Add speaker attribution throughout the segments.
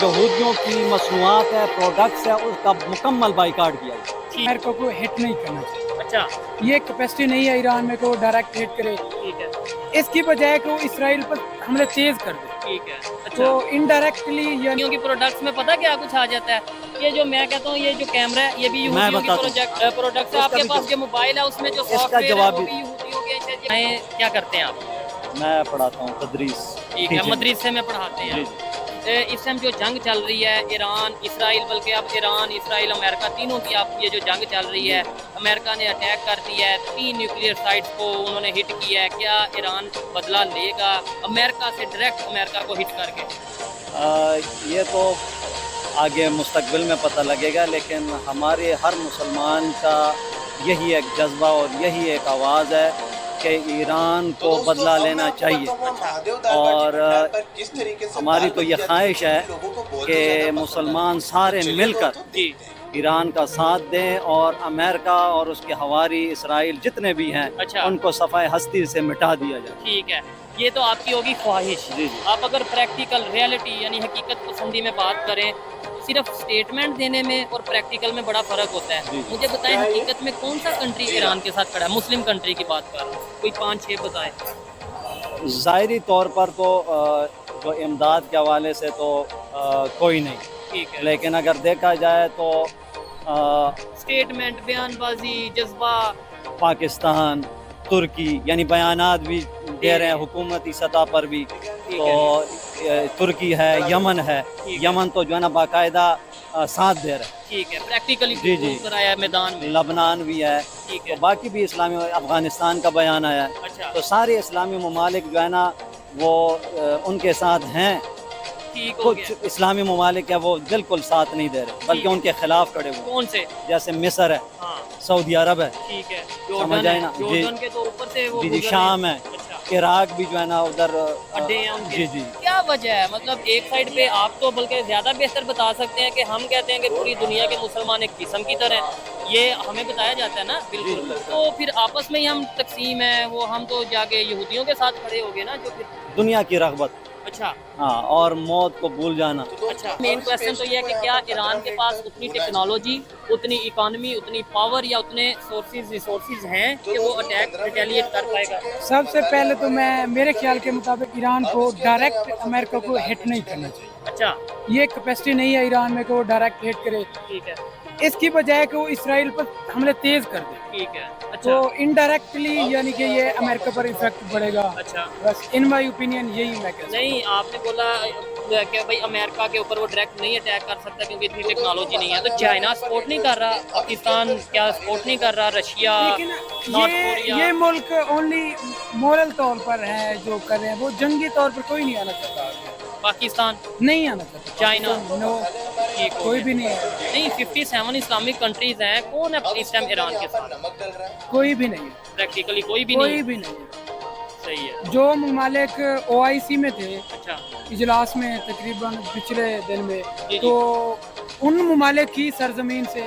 Speaker 1: यहूदियों की मसनूआत है, प्रोडक्ट्स है, उसका मुकम्मल बाइकाट किया जाए।
Speaker 2: अमेरिका को हिट नहीं करना चाहिए।
Speaker 3: अच्छा
Speaker 2: ये कैपेसिटी नहीं है ईरान में कि वो डायरेक्ट हिट करे,
Speaker 3: ठीक है
Speaker 2: इसकी बजाय कि वो इसराइल पर हमले तेज कर दे,
Speaker 3: ठीक है। अच्छा
Speaker 2: तो इनडायरेक्टली यानी
Speaker 3: यहूदियों की प्रोडक्ट्स में पता क्या कुछ आ जाता है, ये जो मैं कहता हूँ ये जो कैमरा है ये भी यहूदियों की
Speaker 1: बताता हूँ।
Speaker 3: प्रोडक्ट्स है। आपके पास जो मोबाइल है उसमें जो
Speaker 1: इसका
Speaker 3: सॉफ्टवेयर है
Speaker 1: जवाब
Speaker 3: वो
Speaker 1: भी-
Speaker 3: भी यहूदियों के हैं। क्या करते हैं आप?
Speaker 1: मैं पढ़ाता हूँ तदरीस।
Speaker 3: ठीक है, मदरसे में पढ़ाते हैं। इस टाइम जो जंग चल रही है ईरान इसराइल, बल्कि अब ईरान इसराइल अमेरिका तीनों की आप ये जो जंग चल रही है, अमेरिका ने अटैक कर दिया है, 3 न्यूक्लियर साइट्स को उन्होंने हिट किया है। क्या ईरान बदला लेगा अमेरिका से, डायरेक्ट अमेरिका को हिट करके?
Speaker 1: ये तो आगे मुस्तकबिल में पता लगेगा, लेकिन हमारे हर मुसलमान का यही एक जज्बा और यही एक आवाज़ है कि ईरान को बदला लेना चाहिए। और हमारी तो ये ख्वाहिश है कि मुसलमान सारे मिलकर
Speaker 3: जी
Speaker 1: ईरान का साथ दें और अमेरिका और उसके हवारी इसराइल जितने भी हैं
Speaker 3: अच्छा।
Speaker 1: उनको सफ़ाए हस्ती से मिटा दिया जाए।
Speaker 3: ठीक है, ये तो आपकी होगी ख्वाहिश।
Speaker 1: जी जी।
Speaker 3: आप अगर प्रैक्टिकल रियलिटी यानी हकीकत पसंदी में बात करें, सिर्फ स्टेटमेंट देने में और प्रैक्टिकल में बड़ा फ़र्क होता है।
Speaker 1: जी।
Speaker 3: मुझे बताएं हकीकत में कौन सा कंट्री ईरान के साथ खड़ा है? मुस्लिम कंट्री की बात कर रहा हूँ, कोई 5-6 बताएं।
Speaker 1: ज़ाहिरी तौर पर तो जो इमदाद के हवाले से तो कोई नहीं,
Speaker 3: ठीक है,
Speaker 1: लेकिन अगर देखा जाए तो
Speaker 3: स्टेटमेंट, बयानबाजी, जज्बा।
Speaker 1: पाकिस्तान, तुर्की यानी बयानात भी दे रहे हैं हुकूमती सतह पर भी।
Speaker 3: ठीक
Speaker 1: तो तुर्की है, यमन है,
Speaker 3: ठीक है।
Speaker 1: यमन तो जो है ना बाकायदा साथ दे रहा है।
Speaker 3: ठीक है, प्रैक्टिकली
Speaker 1: जी, जी।
Speaker 3: कराया है मैदान में।
Speaker 1: लबनान भी है,
Speaker 3: ठीक
Speaker 1: तो
Speaker 3: है,
Speaker 1: बाकी भी इस्लामी, अफ़गानिस्तान का बयान आया है।
Speaker 3: अच्छा
Speaker 1: तो सारे इस्लामी ममालिक जो है ना वो उनके साथ हैं।
Speaker 3: ठीक हो
Speaker 1: कुछ
Speaker 3: गया।
Speaker 1: इस्लामी ममालिक है वो बिल्कुल साथ नहीं दे रहे, बल्कि उनके खिलाफ खड़े हुए,
Speaker 3: कौन से?
Speaker 1: जैसे मिस्र है,
Speaker 3: हाँ
Speaker 1: सऊदी अरब है,
Speaker 3: ठीक है,
Speaker 1: समझ
Speaker 3: जॉर्डन
Speaker 1: आए
Speaker 3: है,
Speaker 1: ना? जी।
Speaker 3: जॉर्डन के तो ऊपर से वो
Speaker 1: जी जी,
Speaker 3: गुजर
Speaker 1: शाम
Speaker 3: रहे
Speaker 1: है,
Speaker 3: हैं। अच्छा,
Speaker 1: इराक भी जो है ना उधर
Speaker 3: अड्डे हैं उनके।
Speaker 1: जी जी।
Speaker 3: क्या वजह है? मतलब एक साइड पे आप तो बल्कि ज़्यादा बेहतर बता सकते हैं कि हम कहते हैं कि पूरी दुनिया के मुसलमान एक किस्म की तरह हैं। ये हमें बताया जाता है ना, बिल्कुल। तो फिर आपस में ही हम तकसीम है, वो हम तो जाके यहूदियों के साथ खड़े हो गए ना, जो फिर।
Speaker 1: दुनिया की रग़बत,
Speaker 3: अच्छा
Speaker 1: हाँ, और मौत को भूल जाना।
Speaker 3: अच्छा, मेन क्वेश्चन तो ये है कि क्या ईरान के पास उतनी टेक्नोलॉजी, उतनी इकोनॉमी, उतनी पावर या उतने रिसोर्सेज हैं कि वो अटैक रिटेलिएट कर पाएगा?
Speaker 2: सबसे पहले तो मैं मेरे ख्याल के मुताबिक ईरान को डायरेक्ट अमेरिका को हिट नहीं करना चाहिए।
Speaker 3: अच्छा
Speaker 2: ये कैपेसिटी नहीं है ईरान में कि वो डायरेक्ट हिट करे,
Speaker 3: ठीक है,
Speaker 2: इसकी बजाय कि वो इसराइल पर हमले तेज कर दे,
Speaker 3: ठीक है। अच्छा
Speaker 2: तो इनडायरेक्टली यानी कि ये अमेरिका पर इफेक्ट पड़ेगा।
Speaker 3: अच्छा,
Speaker 2: बस इन माय ओपिनियन यही मैं कहता हूँ।
Speaker 3: नहीं आपने बोला कि भाई अमेरिका के ऊपर वो डायरेक्ट नहीं अटैक कर सकता क्योंकि इतनी टेक्नोलॉजी नहीं है, तो चाइना सपोर्ट नहीं कर रहा, पाकिस्तान क्या सपोर्ट नहीं कर रहा, रशिया,
Speaker 2: लेकिन
Speaker 3: नॉर्थ
Speaker 2: ये
Speaker 3: कोरिया।
Speaker 2: मुल्क ओनली मोरल तौर पर है जो कर रहे हैं, वो जंगी तौर पर कोई नहीं आना चाहता,
Speaker 3: पाकिस्तान,
Speaker 2: नहीं आना चाहता।
Speaker 3: चाइना,
Speaker 2: नो,
Speaker 3: ठीक हो
Speaker 2: कोई
Speaker 3: गया।
Speaker 2: भी नहीं है,
Speaker 3: नहीं 57 इस्लामिक कंट्रीज हैं, कौन है इस टाइम ईरान के साथ?
Speaker 2: कोई भी नहीं है,
Speaker 3: प्रैक्टिकली कोई भी
Speaker 2: कोई
Speaker 3: नहीं।
Speaker 2: भी नहीं है।
Speaker 3: सही है।
Speaker 2: जो ममालिक OIC में थे
Speaker 3: अच्छा
Speaker 2: इजलास में तकरीबन पिछले दिन में,
Speaker 3: जी।
Speaker 2: तो उन ममालिक की सरजमीन से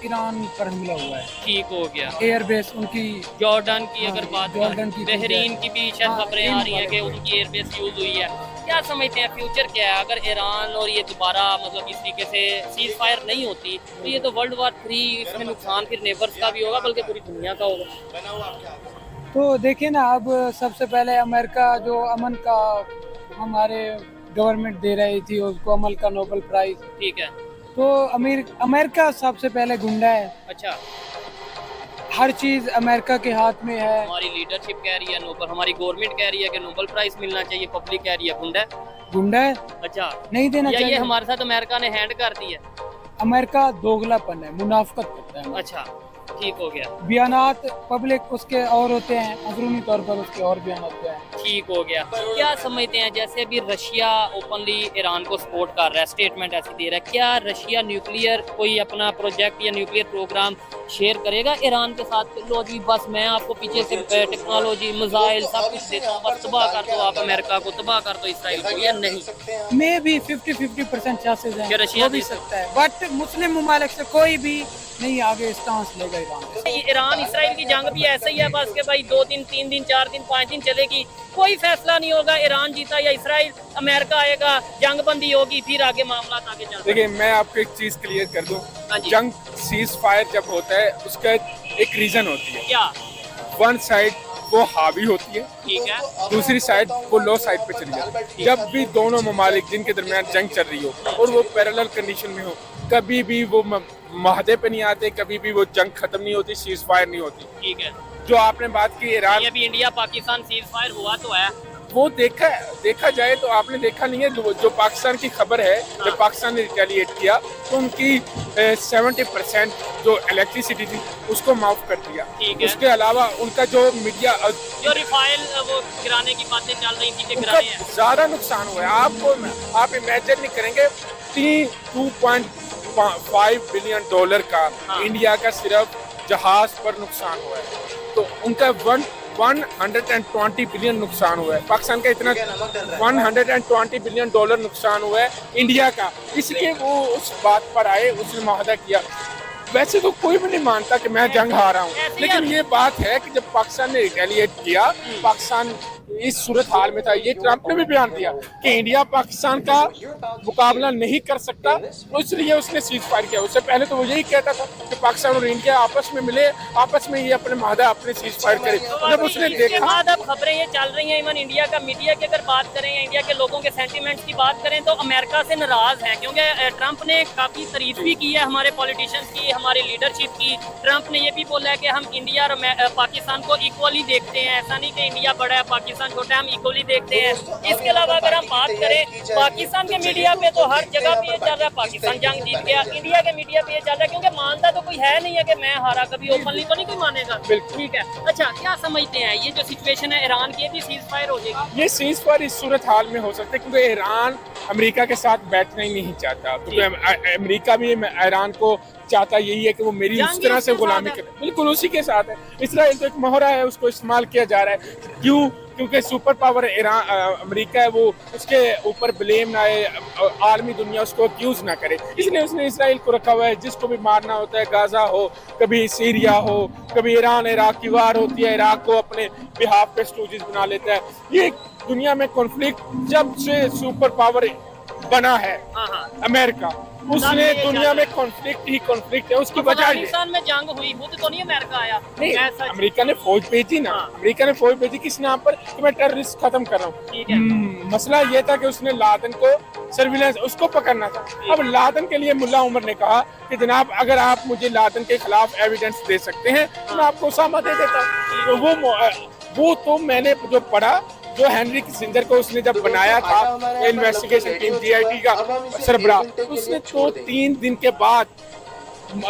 Speaker 2: ईरान पर हमला हुआ है,
Speaker 3: ठीक हो गया।
Speaker 2: एयरबेस उनकी।
Speaker 3: जॉर्डन की अगर
Speaker 2: हाँ,
Speaker 3: बात
Speaker 2: जॉर्डन
Speaker 3: करें,
Speaker 2: की
Speaker 3: बहरीन की भी शायद
Speaker 2: हाँ,
Speaker 3: खबरें आ रही हैं कि
Speaker 2: इन
Speaker 3: उनकी एयरबेस यूज हुई है। क्या समझते हैं फ्यूचर क्या है अगर ईरान और ये दोबारा मतलब इस तरीके से सीज फायर नहीं होती, तो ये तो वर्ल्ड वार 3, इसमें नुकसान फिर नेबर्स का भी होगा बल्कि पूरी दुनिया का होगा।
Speaker 2: तो देखिए ना, अब सबसे पहले अमेरिका जो अमन का हमारे गवर्नमेंट दे रही थी उसको अमन का नोबेल प्राइज,
Speaker 3: ठीक है।
Speaker 2: तो अमेरिका सबसे पहले गुंडा है,
Speaker 3: अच्छा,
Speaker 2: हर चीज़ अमेरिका के हाथ में है।
Speaker 3: हमारी लीडरशिप कह रही है नोबल, हमारी गवर्नमेंट कह रही है कि नोबल प्राइज मिलना चाहिए, पब्लिक कह रही है गुंडा है।
Speaker 2: गुंडा है,
Speaker 3: अच्छा,
Speaker 2: नहीं देना
Speaker 3: या ये
Speaker 2: चाहिए।
Speaker 3: हमारे साथ अमेरिका ने हैंड कर दी है?
Speaker 2: अमेरिका दोगलापन है, मुनाफकत करता है।
Speaker 3: अच्छा, ठीक हो गया,
Speaker 2: बयानात पब्लिक उसके और होते हैं, अंदरूनी तौर पर उसके और बयान होते हैं।
Speaker 3: ठीक हो गया। क्या समझते हैं जैसे अभी रशिया ओपनली ईरान को सपोर्ट कर रहा है, स्टेटमेंट ऐसी दे रहा है, क्या रशिया न्यूक्लियर कोई अपना प्रोजेक्ट या न्यूक्लियर प्रोग्राम شیئر کرے گا ایران کے ساتھ؟ لو جی بس میں آپ کو پیچھے سے ٹیکنالوجی میزائل سب کچھ دیتا ہوں، بس تباہ کر دو آپ امریکہ کو، تباہ کر دو اسرائیل کو، یا نہیں؟
Speaker 2: میں بھی 50% چانسز
Speaker 3: کہ
Speaker 2: ہیں
Speaker 3: رشیا
Speaker 2: ہو بھی سکتا ہے، بٹ مسلم ممالک سے کوئی بھی نہیں آگے اسٹانس لے گا ایران سے۔
Speaker 3: ایران اسرائیل کی جنگ بھی ایسا ہی ہے بس کہ بھائی 2 دن 3 دن 4 دن 5 دن چلے گی، کوئی فیصلہ نہیں ہوگا ایران جیتا یا اسرائیل، امریکہ آئے گا، جنگ بندی ہوگی، پھر آگے معاملات آگے چلتے ہیں۔
Speaker 4: دیکھیں میں آپ کو ایک چیز کلیئر کر دوں،
Speaker 3: ہاں جی،
Speaker 4: جنگ سیز فائر جب ہوتا ہے اس کا ایک ریزن ہوتی ہے،
Speaker 3: کیا؟
Speaker 4: ون سائڈ وہ حاوی ہوتی ہے،
Speaker 3: ٹھیک ہے،
Speaker 4: دوسری سائڈ وہ لو سائڈ پہ چلی جاتی ہے۔ جب بھی دونوں ممالک جن کے درمیان جنگ چل رہی ہو اور وہ پیرالل کنڈیشن میں ہو، کبھی بھی وہ معاہدے پہ نہیں آتے، کبھی بھی وہ جنگ ختم نہیں ہوتی، سیز فائر نہیں ہوتی۔
Speaker 3: ٹھیک ہے،
Speaker 4: جو آپ نے بات کی ایران،
Speaker 3: یہ ابھی انڈیا پاکستان سیز فائر ہوا تو ہے،
Speaker 4: وہ دیکھا جائے تو آپ نے دیکھا نہیں ہے، جو پاکستان کی خبر ہے، جب پاکستان نے ریٹیلیٹ کیا تو ان کی 70% جو الیکٹریسٹی تھی اس کو معاف کر دیا۔
Speaker 3: ٹھیک ہے،
Speaker 4: اس کے علاوہ ان کا جو میڈیا،
Speaker 3: جو ریفائل وہ گرانے کی باتیں چل رہی تھی کہ
Speaker 4: ان کا
Speaker 3: گرانے ہیں،
Speaker 4: زیادہ نقصان ہوا ہے۔ آپ امیجن نہیں کریں گے، 2.5 بلین ڈالر کا انڈیا کا صرف جہاز پر نقصان ہوا ہے، تو ان کا 120 بلین نقصان ہوا ہے۔ پاکستان کا اتنا 120 بلین ڈالر نقصان ہوا ہے انڈیا کا، اس لیے وہ اس بات پر آئے، اس نے معاہدہ کیا۔ ویسے تو کوئی بھی نہیں مانتا کہ میں جنگ ہارا ہوں، لیکن یہ بات ہے کہ جب پاکستان نے ریٹیلیٹ کیا، پاکستان اس صورتحال میں تھا، یہ ٹرمپ نے بھی بیان دیا کہ انڈیا پاکستان کا مقابلہ نہیں کر سکتا، اس لیے اس نے سیز فائر کیا۔ اس سے پہلے تو وہ یہی کہتا تھا کہ پاکستان اور انڈیا آپس میں ملے، آپس میں یہ اپنے معاہدہ اپنے سیز فائر کرے۔ جب اس نے
Speaker 3: اس کے
Speaker 4: دیکھا،
Speaker 3: بعد اب خبریں یہ چل رہی ہیں، ایون انڈیا کا میڈیا کی اگر بات کریں یا انڈیا کے لوگوں کے سینٹیمنٹس کی بات کریں تو امریکہ سے ناراض ہیں، کیونکہ ٹرمپ نے کافی تعریف بھی کی ہے ہمارے پولیٹیشینس کی، ہماری لیڈرشپ کی۔ ٹرمپ نے یہ بھی بولا ہے کہ ہم انڈیا اور پاکستان کو ایکولی دیکھتے ہیں، ایسا نہیں کہ انڈیا بڑا ہے پاکستان چھوٹا ہے، ہم ایکولی دیکھتے ہیں۔ اس کے علاوہ اگر ہم بات کریں پاکستان کے میڈیا پہ تو ہر جگہ پہ یہ چل رہا ہے پاکستان جنگ جیت گیا، انڈیا کے میڈیا پہ یہ چل رہا ہے، کیونکہ مانتا تو کوئی ہے نہیں ہے کہ میں ہارا، کبھی اوپنلی تو نہیں کوئی مانے گا۔ ٹھیک ہے، اچھا کیا سمجھتے ہیں یہ جو سچویشن ہے ایران کی، یہ بھی سیز فائر ہو جائے گی؟
Speaker 4: یہ سیز فائر اس صورتحال میں ہو سکتا ہے کیونکہ ایران امریکہ کے ساتھ بیٹھنا ہی نہیں چاہتا، کیونکہ امریکہ بھی ایران کو چاہتا یہی ہے کہ وہ میری اس طرح سے غلامی کرے، بالکل اسی کے ساتھ ہے۔ اسرائیل تو ایک مہرہ ہے، اس کو استعمال کیا جا رہا ہے، کیونکہ سپر پاور امریکہ ہے، وہ اس کے اوپر بلیم نہ آئے، عالمی دنیا اس کو اکیوز نہ کرے، اس لیے اس نے اسرائیل کو رکھا ہوا ہے۔ جس کو بھی مارنا ہوتا ہے، غازہ ہو، کبھی سیریا ہو، کبھی ایران عراق کی وار ہوتی ہے، عراق کو اپنے بہاف پہ اسٹوجز بنا لیتا ہے۔ یہ دنیا میں کنفلکٹ جب سے سپر پاور بنا ہے امریکہ، اس نے دنیا میں کنفلکٹ ہے، اس کی وجہ یہ
Speaker 3: افغانستان میں جنگ ہوئی، خود تو نہیں امریکہ آیا،
Speaker 4: نہیں، امریکہ نے فوج بھیجی نا، امریکہ نے فوج بھیجی کس نام پر کہ میں ٹیررسٹ ختم کر رہا ہوں۔
Speaker 3: ٹھیک ہے،
Speaker 4: مسئلہ یہ تھا کہ اس نے لادن کو سرویلنس اس کو پکڑنا تھا۔ اب لادن کے لیے ملا عمر نے کہا کہ جناب اگر آپ مجھے لادن کے خلاف ایویڈنس دے سکتے ہیں تو میں آپ کو اسامہ دے دیتا ہوں۔ وہ تو میں نے جو پڑھا، جو ہینری کسنجر کو اس نے جب بنایا تھا انویسٹیگیشن ٹیم GIT کا سربراہ، اس نے تو 3 دن کے بعد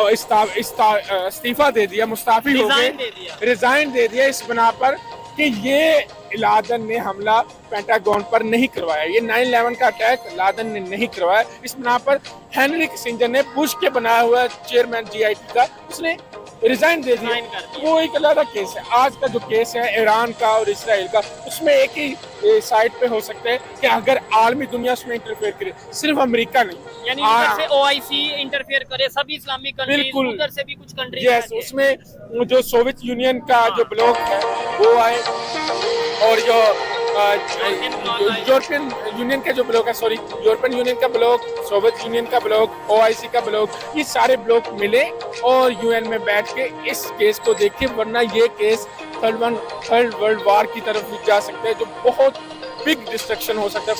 Speaker 4: استعفیٰ دے دیا، مستعفی ہو گئے، ریزائن دے دیا اس بنا پر کہ یہ لادن نے حملہ پینٹاگون پر نہیں کروایا، یہ 9/11 کا اٹیک لادن نے نہیں کروایا۔ اس بنا پر ہینری کسنجر نے بش کے بنایا ہوا چیئرمین GIT کا، اس نے ریزائن دے دیا۔ وہ ایک علیحدہ کیس ہے۔ آج کا جو کیس ہے ایران کا اور اسرائیل کا، اس میں ایک ہی سائڈ پہ ہو سکتا ہے کہ اگر عالمی دنیا اس میں انٹرفیئر کرے، صرف امریکہ نہیں،
Speaker 3: یعنی ادھر سے OIC انٹرفیئر کرے، سبھی اسلامی کنٹریز، ادھر سے بھی کچھ کنٹریز،
Speaker 4: یس، اس میں جو سوویت یونین کا جو بلاک ہے وہ آئے، اور جو یورپین یونین کا جو بلاک ہے، یورپین یونین کا بلاک، سوویت یونین کا بلاک، OIC کا بلاک، یہ سارے بلاک ملے اور UN میں بیٹھ کے اس کیس کو دیکھیں، ورنہ یہ کیس تھرڈ ورلڈ وار کی طرف جا سکتا ہے، جو بہت بگ ڈسٹرکشن ہو سکتا ہے۔